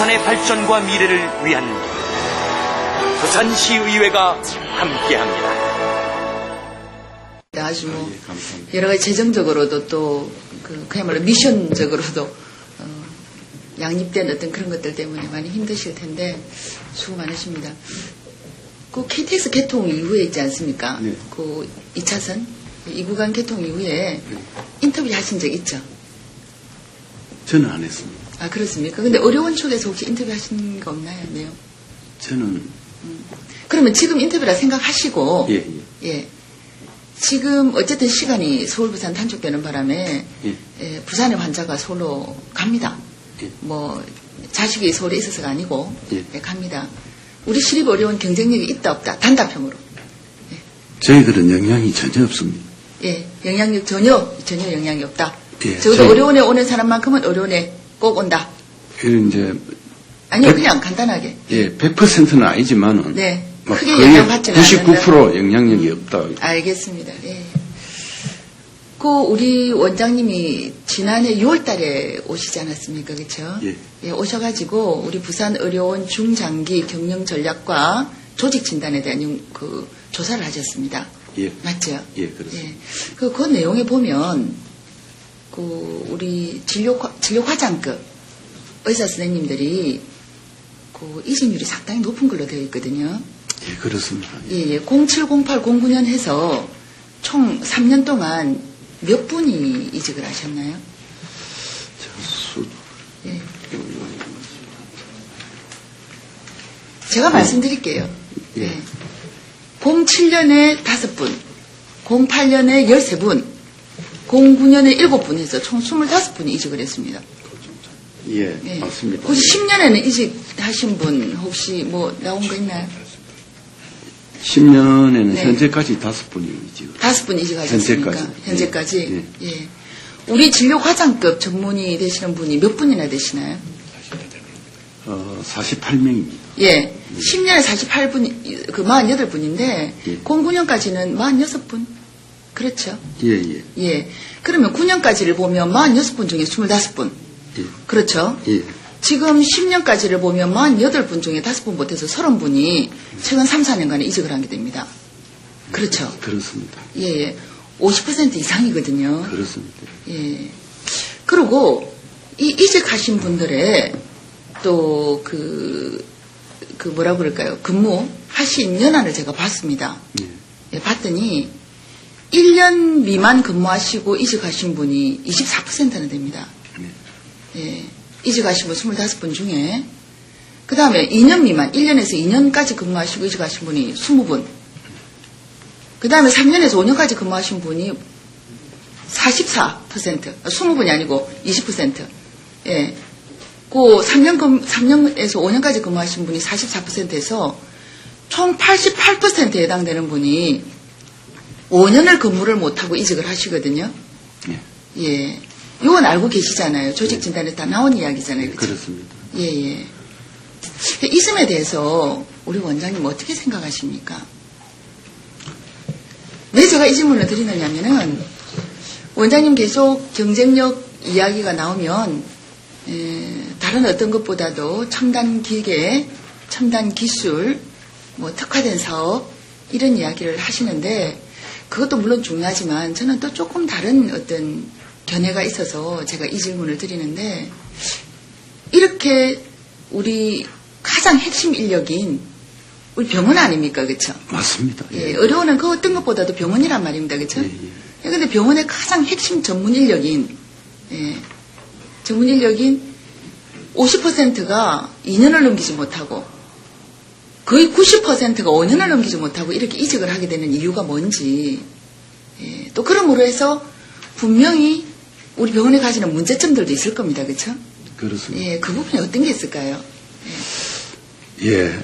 부산의 발전과 미래를 위한 부산시의회가 함께합니다. 아주 여러 가지 재정적으로도 또 그야말로 미션적으로도 양립된 어떤 그런 것들 때문에 많이 힘드실 텐데 수고 많으십니다. 그 KTX 개통 이후에 있지 않습니까? 네. 그 2차선 이 구간 개통 이후에 인터뷰 하신 적 있죠? 저는 안 했습니다. 아 그렇습니까? 근데 어려운 쪽에서 혹시 인터뷰 하신 거 없나요? 네요. 저는 그러면 지금 인터뷰라 생각하시고 예. 지금 어쨌든 시간이 서울 부산 단축되는 바람에 예. 부산의 환자가 서울로 갑니다. 예. 뭐 자식이 서울에 있어서가 아니고 예. 갑니다. 우리 시립의료원 경쟁력이 있다 없다 단답형으로. 저희들은 영향이 전혀 없습니다. 예, 영향력 전혀 영향이 없다. 예, 적어도 의료원에 오는 사람만큼은 의료원에 꼭 온다. 이제 아니요, 그냥 간단하게. 예, 100%는 아니지만은 네, 뭐 크게 거의 영향 받지는 않는다. 99% 영향력이 없다. 알겠습니다. 예. 그 우리 원장님이 지난해 6월달에 오시지 않았습니까, 그렇죠? 예. 예, 오셔가지고 우리 부산 의료원 중장기 경영 전략과 조직 진단에 대한 그 조사를 하셨습니다. 예. 맞죠? 예, 그렇습니다. 예. 그 내용에 보면 그 우리 진료 과장급 의사 선생님들이 그 이직률이 상당히 높은 걸로 되어 있거든요. 예, 그렇습니다. 예, 07, 08, 09년 해서 총 3년 동안 몇 분이 이직을 하셨나요? 예. 제가 말씀드릴게요. 예. 07년에 5분, 08년에 13분, 09년에 7분 해서 총 25분이 이직을 했습니다. 예, 예. 맞습니다. 혹시 10년에는 이직하신 분 혹시 뭐 나온 거 있나요? 10년에는 네. 현재까지 5분이 이직을. 5분 이직하셨습니까? 현재까지. 현재까지? 예. 예. 우리 진료 과장급 전문의 되시는 분이 몇 분이나 되시나요? 48명입니다. 예. 10년에 48분, 48분인데, 예. 09년까지는 46분. 그렇죠? 예. 예. 그러면 9년까지를 보면 46분 중에 25분. 예. 그렇죠? 예. 지금 10년까지를 보면 48분 중에 5분 못해서 30분이 최근 3, 4년간에 이직을 하게 됩니다. 그렇죠? 그렇습니다. 예. 50% 이상이거든요. 그렇습니다. 예. 그리고 이 이직하신 분들의 또 뭐라 그럴까요? 근무하신 연한을 제가 봤습니다. 예. 예, 봤더니 1년 미만 근무하시고 이직하신 분이 24%나 됩니다. 예. 이직하신 분 25분 중에 그 다음에 2년 미만 1년에서 2년까지 근무하시고 이직하신 분이 20분 그 다음에 3년에서 5년까지 근무하신 분이 44% 20분이 아니고 20% 예. 그 3년에서 5년까지 근무하신 분이 44%에서 총 88%에 해당되는 분이 5년을 근무를 못하고 이직을 하시거든요. 예. 예. 이건 알고 계시잖아요. 조직 진단에 다 나온 이야기잖아요. 그렇죠? 그렇습니다. 예. 이 점에 대해서 우리 원장님 어떻게 생각하십니까? 왜 제가 이 질문을 드리느냐면은 원장님 계속 경쟁력 이야기가 나오면 다른 어떤 것보다도 첨단 기계, 첨단 기술, 뭐 특화된 사업 이런 이야기를 하시는데 그것도 물론 중요하지만 저는 또 조금 다른 어떤 견해가 있어서 제가 이 질문을 드리는데 이렇게 우리 가장 핵심 인력인 우리 병원 아닙니까? 그렇죠? 맞습니다. 예, 의료원은 그 어떤 것보다도 병원이란 말입니다. 그렇죠? 그런데 병원의 가장 핵심 전문 인력인 50%가 2년을 넘기지 못하고 거의 90%가 5년을 넘기지 못하고 이렇게 이직을 하게 되는 이유가 뭔지 또 그러므로 해서 분명히 우리 병원에 가지는 문제점들도 있을 겁니다. 그렇죠? 그렇습니다. 예, 그 부분이 어떤 게 있을까요? 예.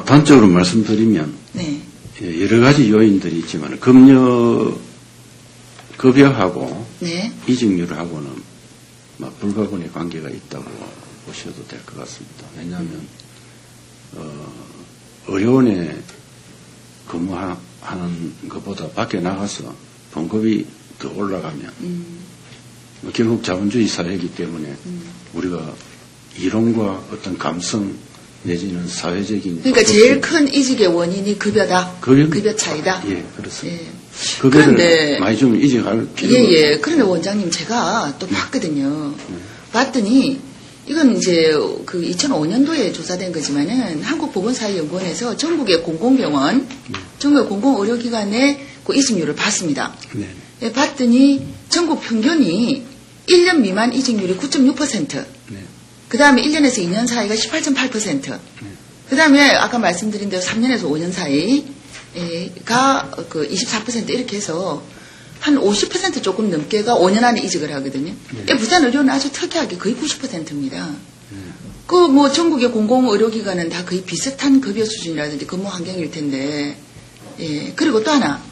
단적으로 말씀드리면 네. 여러 가지 요인들이 있지만 급여하고 네. 이직률하고는 불가분의 관계가 있다고 보셔도 될 것 같습니다. 왜냐하면 의료원에 근무하는 것보다 밖에 나가서 봉급이 더 올라가면 결국 자본주의 사회이기 때문에 우리가 이론과 어떤 감성 내지는 사회적인 그러니까 제일 큰 이직의 원인이 급여다. 급여 차이다. 예, 그렇습니다. 예. 급여를 그런데- 많이 좀 이직할 필요가 예. 그런데 원장님 제가 또 봤거든요. 봤더니 이건 이제 그 2005년도에 조사된 거지만은 한국보건사회연구원에서 전국의 공공병원, 전국의 공공의료기관의 그 이직률을 봤습니다. 네. 예, 봤더니 전국 평균이 1년 미만 이직률이 9.6%. 네. 그 다음에 1년에서 2년 사이가 18.8%. 그 다음에 아까 말씀드린 대로 3년에서 5년 사이가 그 24% 이렇게 해서 한 50% 조금 넘게가 5년 안에 이직을 하거든요. 예, 부산 의료는 아주 특이하게 거의 90%입니다. 그 뭐 전국의 공공의료기관은 다 거의 비슷한 급여 수준이라든지 근무 환경일 텐데, 예, 그리고 또 하나,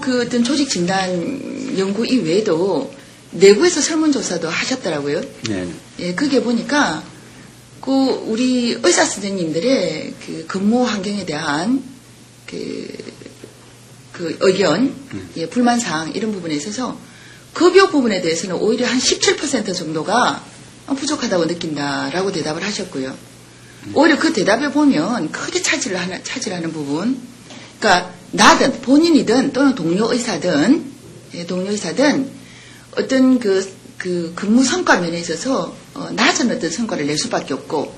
그 어떤 조직 진단 연구 이외에도 내부에서 설문조사도 하셨더라고요. 네. 예, 그게 보니까 그 우리 의사 선생님들의 그 근무 환경에 대한 그 의견, 예, 불만사항 이런 부분에 있어서 급여 부분에 대해서는 오히려 한 17% 정도가 부족하다고 느낀다라고 대답을 하셨고요. 오히려 그 대답에 보면 크게 차지하는 부분, 그러니까 나든 본인이든 또는 동료 의사든 어떤 그 근무 성과 면에 있어서 낮은 어떤 성과를 낼 수밖에 없고,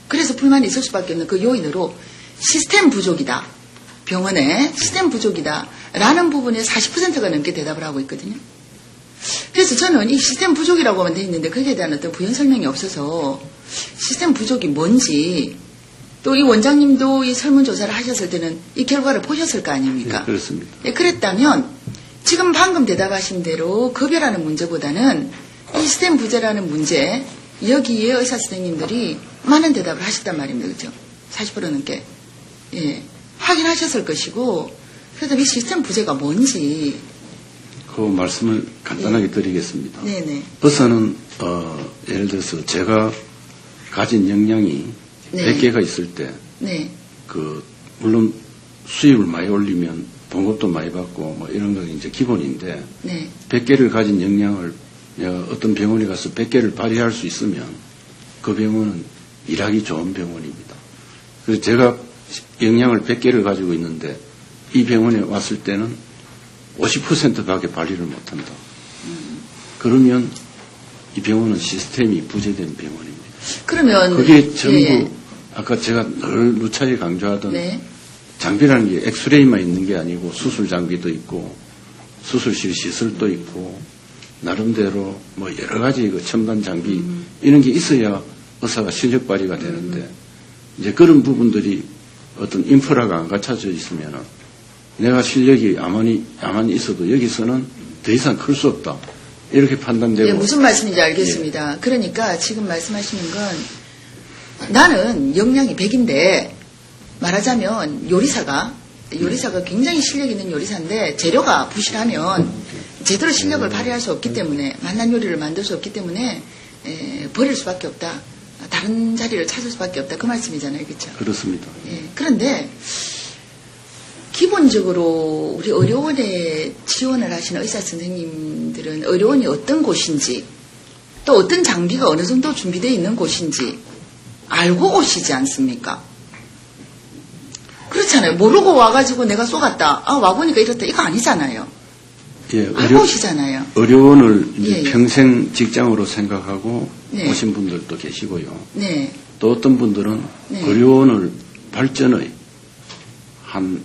그래서 불만이 있을 수밖에 없는 그 요인으로 시스템 부족이다. 병원에 시스템 부족이다라는 부분에 40%가 넘게 대답을 하고 있거든요. 그래서 저는 이 시스템 부족이라고만 돼 있는데 거기에 대한 어떤 부연 설명이 없어서 시스템 부족이 뭔지, 또 이 원장님도 이 설문조사를 하셨을 때는 이 결과를 보셨을 거 아닙니까? 네, 그렇습니다. 예, 그랬다면 지금 방금 대답하신 대로 급여라는 문제보다는 이 시스템 부재라는 문제, 여기에 의사 선생님들이 많은 대답을 하셨단 말입니다. 그렇죠? 40% 넘게. 예, 확인하셨을 것이고, 그래서 이 시스템 부재가 뭔지. 그 말씀을 간단하게 드리겠습니다. 네네. 의사는 예를 들어서 제가 가진 역량이 네. 100개가 있을 때 네. 물론 수입을 많이 올리면 봉급도 많이 받고 뭐 이런 건 이제 기본인데, 네. 100개를 가진 역량을 어떤 병원에 가서 100개를 발휘할 수 있으면 그 병원은 일하기 좋은 병원입니다. 그래서 제가 역량을 100개를 가지고 있는데 이 병원에 왔을 때는 50%밖에 발휘를 못한다. 그러면 이 병원은 시스템이 부재된 병원입니다. 그러면. 그게 전부 예. 아까 제가 늘 누차게 강조하던 네. 장비라는 게 엑스레이만 있는 게 아니고 수술 장비도 있고 수술실 시설도 있고 나름대로 뭐 여러 가지 그 첨단 장비 이런 게 있어야 의사가 실력 발휘가 되는데 이제 그런 부분들이 어떤 인프라가 안 갖춰져 있으면은 내가 실력이 아무리 있어도 여기서는 더 이상 클 수 없다 이렇게 판단되고. 예, 무슨 말씀인지 알겠습니다. 그러니까 지금 말씀하시는 건 나는 역량이 100인데 말하자면 요리사가 굉장히 실력 있는 요리사인데 재료가 부실하면 제대로 실력을 발휘할 수 없기 때문에 맛난 요리를 만들 수 없기 때문에 버릴 수밖에 없다. 다른 자리를 찾을 수밖에 없다. 그 말씀이잖아요. 그렇죠? 그렇습니다. 예, 그런데 기본적으로 우리 의료원에 지원을 하시는 의사 선생님들은 의료원이 어떤 곳인지 또 어떤 장비가 어느 정도 준비되어 있는 곳인지 알고 오시지 않습니까? 그렇잖아요. 모르고 와가지고 내가 쏘갔다. 와보니까 이렇다. 이거 아니잖아요. 예, 알고 오시잖아요. 의료원을 이제 예, 예. 평생 직장으로 생각하고 네. 오신 분들도 계시고요. 네. 또 어떤 분들은 네. 의료원을 발전의 한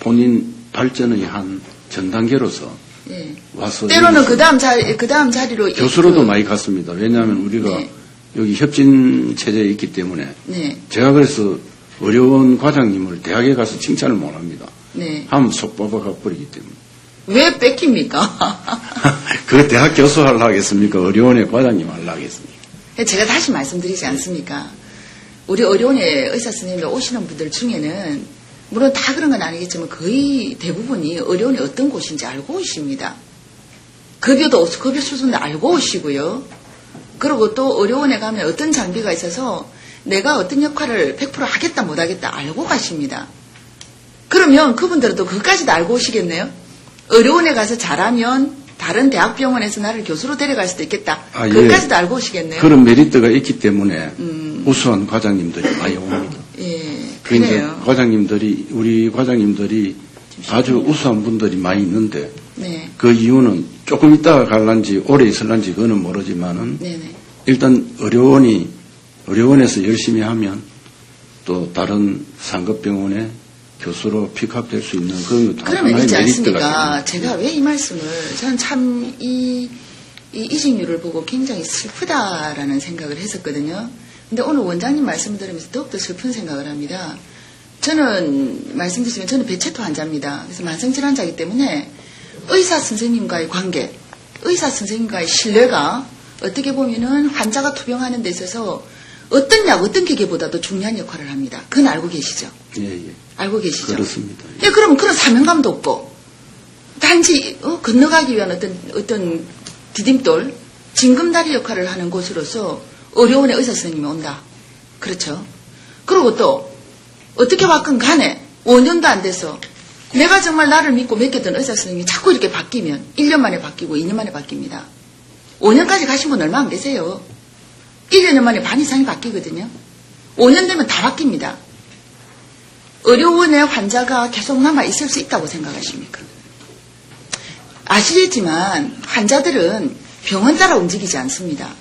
본인 발전의 한 전 단계로서 예. 와서 때로는 그 다음 자리로 교수로도 많이 갔습니다. 왜냐하면 우리가 네. 여기 협진 체제에 있기 때문에 네. 제가 그래서 의료원 과장님을 대학에 가서 칭찬을 못 합니다. 네. 하면 속 뽑아가 버리기 때문에. 왜 뺏깁니까? 그 대학 교수 하려고 하겠습니까? 의료원의 과장님 하려고 하겠습니까? 제가 다시 말씀드리지 않습니까? 우리 의료원에 의사 선생님들 오시는 분들 중에는 물론 다 그런 건 아니겠지만 거의 대부분이 의료원이 어떤 곳인지 알고 오십니다. 급여 수준도 알고 오시고요. 그리고 또 의료원에 가면 어떤 장비가 있어서 내가 어떤 역할을 100% 하겠다 못하겠다 알고 가십니다. 그러면 그분들은 또 그것까지도 알고 오시겠네요. 의료원에 가서 잘하면 다른 대학병원에서 나를 교수로 데려갈 수도 있겠다. 아, 예. 그것까지도 알고 오시겠네요. 그런 메리트가 있기 때문에 우수한 과장님들이 많이 옵니다. 예, 그러니까 그래요. 과장님들이, 우리 과장님들이 아주 우수한 분들이 많이 있는데 네, 그 이유는 조금 있다가 갈란지 오래 있을란지 그거는 모르지만은 네네. 일단 의료원에서 열심히 하면 또 다른 상급병원에 교수로 픽업될 수 있는 그런 것도 그러면 하나의 있지 메리트가 않습니까? 됩니다. 제가 왜 이 말씀을, 저는 참 이 이직률을 보고 굉장히 슬프다라는 생각을 했었거든요. 근데 오늘 원장님 말씀 들으면서 더욱더 슬픈 생각을 합니다. 저는 말씀드리면 저는 배체토 환자입니다. 그래서 만성질환자이기 때문에 의사 선생님과의 관계, 의사 선생님과의 신뢰가 어떻게 보면은 환자가 투병하는 데 있어서 어떤 약, 어떤 기계보다도 중요한 역할을 합니다. 그건 알고 계시죠? 예, 예. 알고 계시죠? 그렇습니다. 예, 그럼 그런 사명감도 없고 단지 건너가기 위한 어떤 디딤돌, 징검다리 역할을 하는 곳으로서 의료원의 의사 선생님이 온다. 그렇죠? 그리고 또 어떻게 왔건 간에 5년도 안 돼서 내가 정말 나를 믿고 맡겼던 의사 선생님이 자꾸 이렇게 바뀌면 1년 만에 바뀌고 2년 만에 바뀝니다. 5년까지 가신 분 얼마 안 계세요. 1년 만에 반 이상이 바뀌거든요. 5년 되면 다 바뀝니다. 의료원에 환자가 계속 남아있을 수 있다고 생각하십니까? 아시겠지만 환자들은 병원 따라 움직이지 않습니다.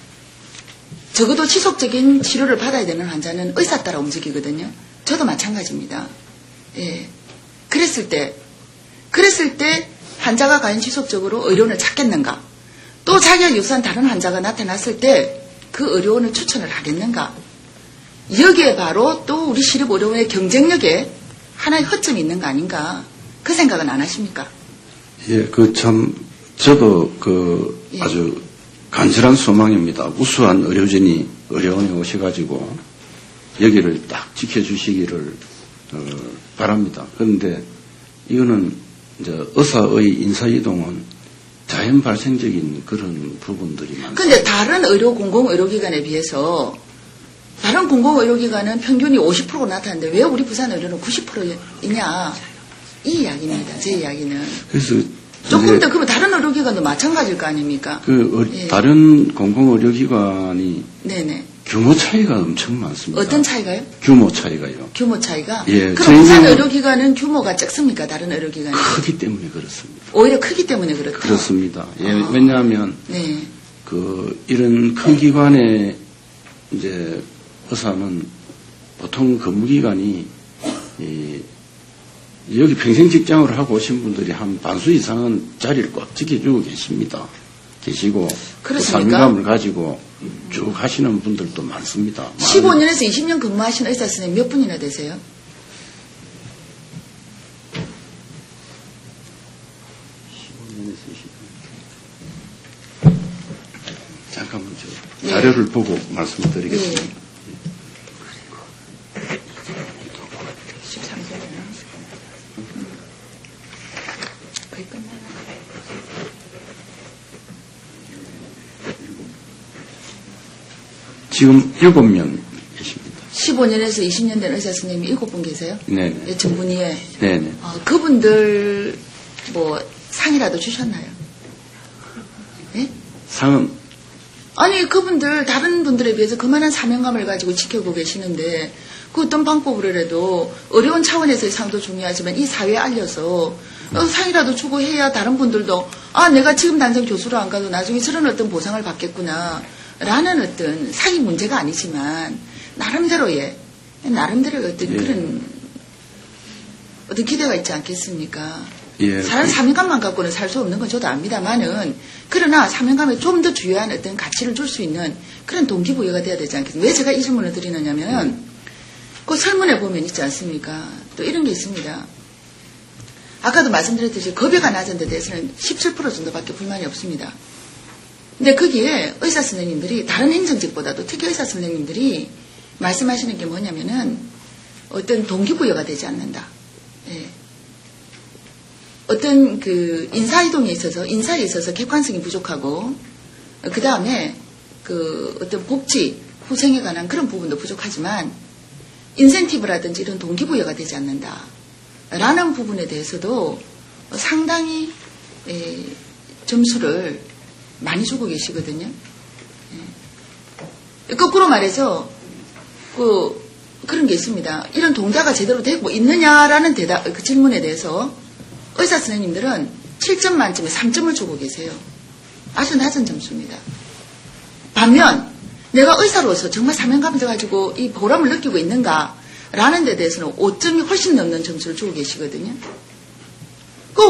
적어도 지속적인 치료를 받아야 되는 환자는 의사 따라 움직이거든요. 저도 마찬가지입니다. 예. 그랬을 때 환자가 과연 지속적으로 의료원을 찾겠는가? 또 자기가 유사한 다른 환자가 나타났을 때 그 의료원을 추천을 하겠는가? 여기에 바로 또 우리 시립의료원의 경쟁력에 하나의 허점이 있는 거 아닌가? 그 생각은 안 하십니까? 예, 저도 예. 아주 간절한 소망입니다. 우수한 의료진이 의료원에 오셔가지고 여기를 딱 지켜주시기를 바랍니다. 그런데 이거는 이제 의사의 인사이동은 자연 발생적인 그런 부분들이 많습니다. 근데 다른 공공의료기관에 비해서 다른 공공의료기관은 평균이 50%가 나타나는데 왜 우리 부산의료는 90%이냐? 이 이야기입니다. 제 이야기는. 그래서 조금 더 그러면 다른 의료기관도 마찬가지일 거 아닙니까? 예. 다른 공공의료기관이 네네. 규모 차이가 엄청 많습니다. 어떤 차이가요? 규모 차이가요. 규모 차이가? 예, 그럼 부산 의료기관은 규모가 적습니까? 다른 의료기관이? 크기 때문에 그렇습니다. 오히려 크기 때문에 그렇다. 그렇습니다. 예, 왜냐하면 네. 이런 큰 기관의 이제 의사는 보통 근무기간이 여기 평생 직장을 하고 오신 분들이 한 반수 이상은 자리를 꽉 지켜주고 계시고 그렇습니까? 사명감을 가지고 쭉 하시는 분들도 많습니다. 15년에서 20년 근무하신 의사 선생님 몇 분이나 되세요? 잠깐만 자료를 보고 말씀드리겠습니다. 네. 13개나. 거의 끝나요. 지금 7명 계십니다. 15년에서 20년 된 의사 선생님이 7분 계세요? 네네. 예, 정분이에. 네네. 그분들 상이라도 주셨나요? 예? 상은 아니 그분들 다른 분들에 비해서 그만한 사명감을 가지고 지켜보고 계시는데 그 어떤 방법으로라도 어려운 차원에서의 상도 중요하지만 이 사회에 알려서 상이라도 주고 해야 다른 분들도 내가 지금 당장 교수로 안 가도 나중에 저런 어떤 보상을 받겠구나 라는 어떤 상이 문제가 아니지만 나름대로의 어떤 그런 어떤 기대가 있지 않겠습니까? 예. 사명감만 갖고는 살 수 없는 건 저도 압니다만은 그러나 사명감에 좀 더 중요한 어떤 가치를 줄 수 있는 그런 동기부여가 돼야 되지 않겠습니까? 왜 제가 이 질문을 드리느냐면 그 설문에 보면 있지 않습니까? 또 이런 게 있습니다. 아까도 말씀드렸듯이 급여가 낮은 데 대해서는 17% 정도밖에 불만이 없습니다. 근데 거기에 의사 선생님들이 다른 행정직보다도 특히 의사 선생님들이 말씀하시는 게 뭐냐면은 어떤 동기부여가 되지 않는다. 예. 어떤 인사이동에 있어서 인사에 있어서 객관성이 부족하고 그 다음에 어떤 복지 후생에 관한 그런 부분도 부족하지만 인센티브라든지 이런 동기부여가 되지 않는다 라는 부분에 대해서도 상당히 점수를 많이 주고 계시거든요. 예. 거꾸로 말해서 그런 게 있습니다. 이런 동작가 제대로 되고 있느냐라는 그 질문에 대해서 의사 선생님들은 7점 만점에 3점을 주고 계세요. 아주 낮은 점수입니다. 반면 내가 의사로서 정말 사명감을 가지고 이 보람을 느끼고 있는가라는 데 대해서는 5점이 훨씬 넘는 점수를 주고 계시거든요.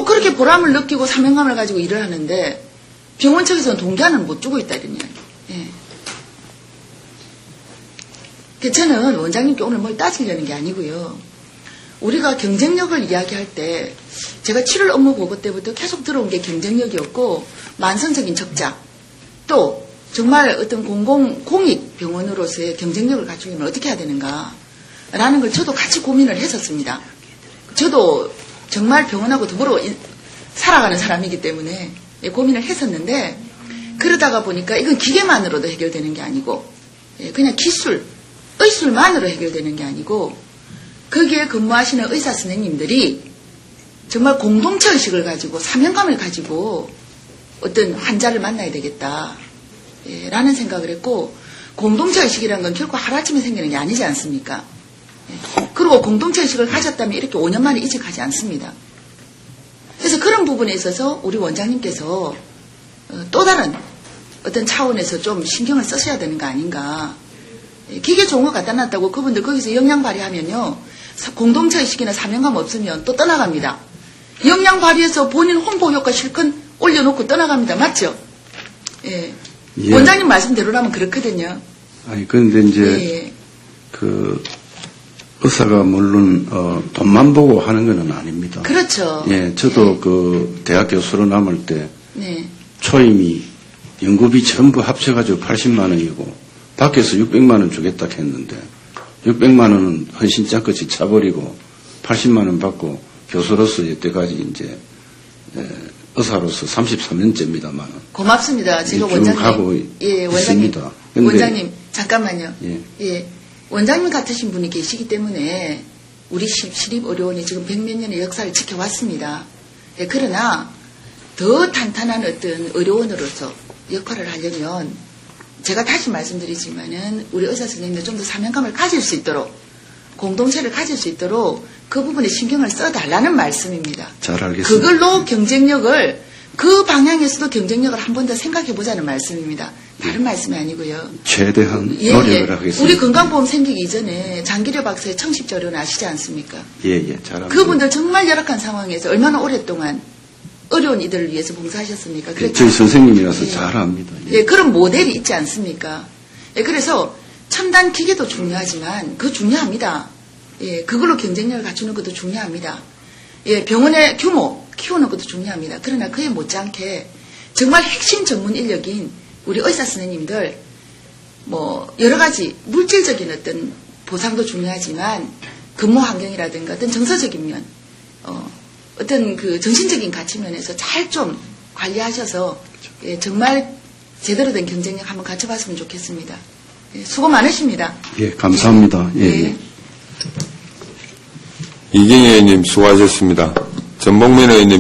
그렇게 보람을 느끼고 사명감을 가지고 일을 하는데 병원 측에서는 동기화는 못 주고 있다 이런 이야기. 예. 저는 원장님께 오늘 뭘 따지려는 게 아니고요. 우리가 경쟁력을 이야기할 때 제가 7월 업무 보고 때부터 계속 들어온 게 경쟁력이었고 만성적인 적자 또 정말 어떤 공익 병원으로서의 경쟁력을 갖추려면 어떻게 해야 되는가라는 걸 저도 같이 고민을 했었습니다. 저도 정말 병원하고 더불어 살아가는 사람이기 때문에 고민을 했었는데 그러다가 보니까 이건 기계만으로도 해결되는 게 아니고 그냥 의술만으로 해결되는 게 아니고 거기에 근무하시는 의사 선생님들이 정말 공동체의식을 가지고 사명감을 가지고 어떤 환자를 만나야 되겠다 라는 생각을 했고 공동체의식이라는 건 결코 하루아침에 생기는 게 아니지 않습니까? 그리고 공동체의식을 가졌다면 이렇게 5년 만에 이직하지 않습니다. 그래서 그런 부분에 있어서 우리 원장님께서 또 다른 어떤 차원에서 좀 신경을 쓰셔야 되는 거 아닌가. 기계 좋은 거 갖다 놨다고 그분들 거기서 역량 발휘하면요. 공동체의식이나 사명감 없으면 또 떠나갑니다. 역량 발휘해서 본인 홍보 효과 실컷 올려놓고 떠나갑니다. 맞죠? 예. 예. 원장님 말씀대로라면 그렇거든요. 아니, 그런데 이제, 예. 의사가 물론, 돈만 보고 하는 건 아닙니다. 그렇죠. 예, 저도 대학 교수로 남을 때, 네. 초임이 연구비 전부 합쳐가지고 80만원이고, 밖에서 600만원 주겠다 했는데, 600만원은 헌신짝같이 차버리고, 80만원 받고, 교수로서 여태까지 이제, 의사로서 33년째입니다만. 고맙습니다. 제가 쭉 원장님. 하고 예, 원장님. 있습니다. 원장님, 잠깐만요. 예. 원장님 같으신 분이 계시기 때문에 우리 시립의료원이 지금 100몇 년의 역사를 지켜왔습니다. 예, 그러나 더 탄탄한 어떤 의료원으로서 역할을 하려면 제가 다시 말씀드리지만은 우리 의사 선생님들 좀 더 사명감을 가질 수 있도록 공동체를 가질 수 있도록 그 부분에 신경을 써달라는 말씀입니다. 잘 알겠습니다. 그걸로 경쟁력을 그 방향에서도 경쟁력을 한 번 더 생각해보자는 말씀입니다. 다른 말씀이 아니고요. 최대한 노력을 하겠습니다. 우리 건강보험 생기기 이전에 장기려 박사의 청십조련 아시지 않습니까? 예, 잘합니다. 그분들 정말 열악한 상황에서 얼마나 오랫동안 어려운 이들을 위해서 봉사하셨습니까? 예, 저희 선생님이라서 잘 압니다. 예, 그런 모델이 있지 않습니까? 예, 그래서 첨단 기계도 중요하지만 그거 중요합니다. 예, 그걸로 경쟁력을 갖추는 것도 중요합니다. 예, 병원의 규모 키우는 것도 중요합니다. 그러나 그에 못지않게 정말 핵심 전문 인력인 우리 의사 선생님들 뭐 여러 가지 물질적인 어떤 보상도 중요하지만 근무 환경이라든가 어떤 정서적인 면, 어떤 그 정신적인 가치 면에서 잘 좀 관리하셔서 예, 정말 제대로 된 경쟁력 한번 갖춰봤으면 좋겠습니다. 예, 수고 많으십니다. 예, 감사합니다. 예. 이경희 의원님 수고하셨습니다. 전복면 의원님